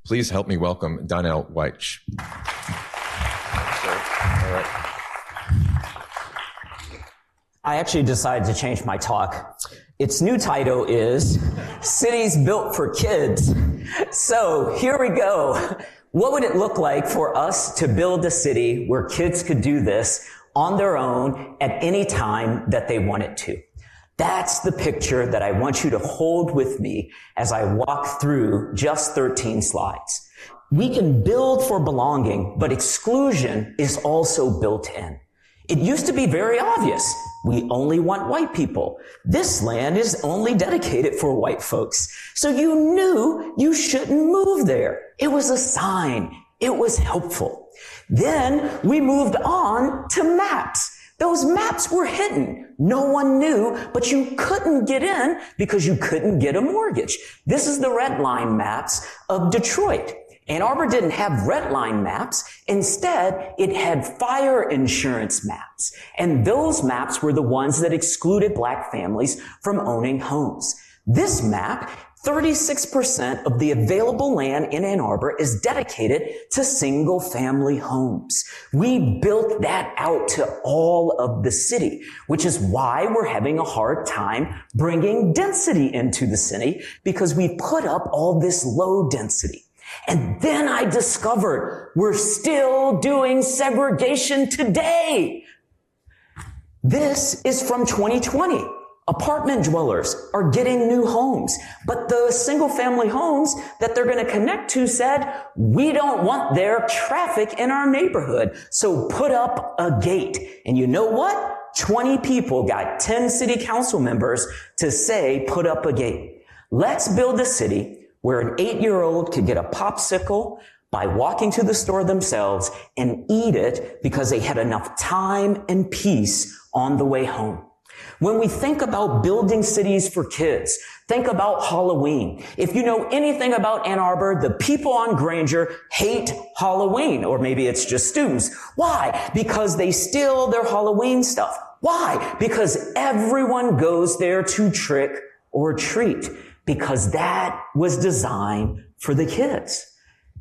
Please help me welcome Donnell Wyche. I actually decided to change my talk. Its new title is Cities Built for Kids. So here we go. What would it look like for us to build a city where kids could do this on their own at any time that they wanted to? That's the picture that I want you to hold with me as I walk through just 13 slides. We can build for belonging, but exclusion is also built in. It used to be very obvious. We only want white people. This land is only dedicated for white folks. So you knew you shouldn't move there. It was a sign. It was helpful. Then we moved on to maps. Those maps were hidden. No one knew, but you couldn't get in because you couldn't get a mortgage. This is the red line maps of Detroit. Ann Arbor didn't have red line maps. Instead, it had fire insurance maps. And those maps were the ones that excluded black families from owning homes. This map, 36% of the available land in Ann Arbor is dedicated to single-family homes. We built that out to all of the city, which is why we're having a hard time bringing density into the city, because we put up all this low density. And then I discovered we're still doing segregation today. This is from 2020. Apartment dwellers are getting new homes, but the single-family homes that they're going to connect to said, we don't want their traffic in our neighborhood, so put up a gate. And you know what? 20 people got 10 city council members to say, put up a gate. Let's build a city where an 8-year-old could get a popsicle by walking to the store themselves and eat it because they had enough time and peace on the way home. When we think about building cities for kids, think about Halloween. If you know anything about Ann Arbor, the people on Granger hate Halloween, or maybe it's just students. Why? Because they steal their Halloween stuff. Why? Because everyone goes there to trick or treat, because that was designed for the kids.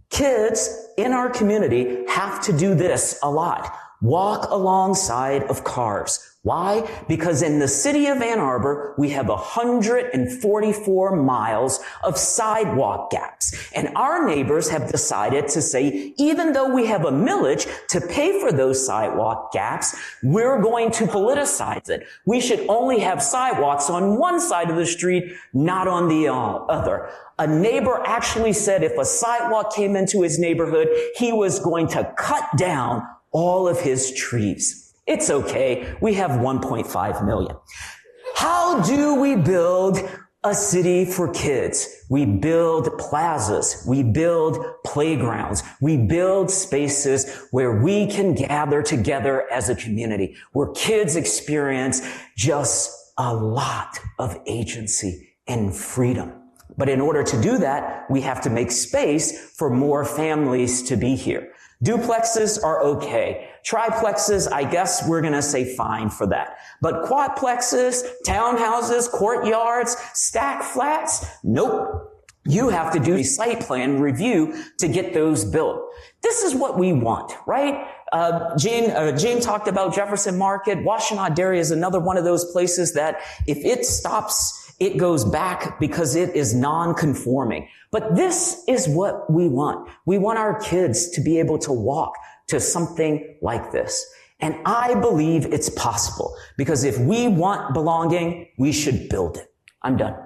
Kids in our community have to do this a lot. Walk alongside of cars. Why? Because in the city of Ann Arbor, we have 144 miles of sidewalk gaps. And our neighbors have decided to say, even though we have a millage to pay for those sidewalk gaps, we're going to politicize it. We should only have sidewalks on one side of the street, not on the other. A neighbor actually said if a sidewalk came into his neighborhood, he was going to cut down all of his trees. It's okay. We have 1.5 million. How do we build a city for kids? We build plazas. We build playgrounds. We build spaces where we can gather together as a community, where kids experience just a lot of agency and freedom. But in order to do that, we have to make space for more families to be here. Duplexes are okay. Triplexes, I guess we're going to say fine for that. But quadplexes, townhouses, courtyards, stack flats, nope. You have to do a site plan review to get those built. This is what we want, right? Gene talked about Jefferson Market. Washtenaw Dairy is another one of those places that if it stops, it goes back because it is non-conforming. But this is what we want. We want our kids to be able to walk to something like this. And I believe it's possible, because if we want belonging, we should build it. I'm done.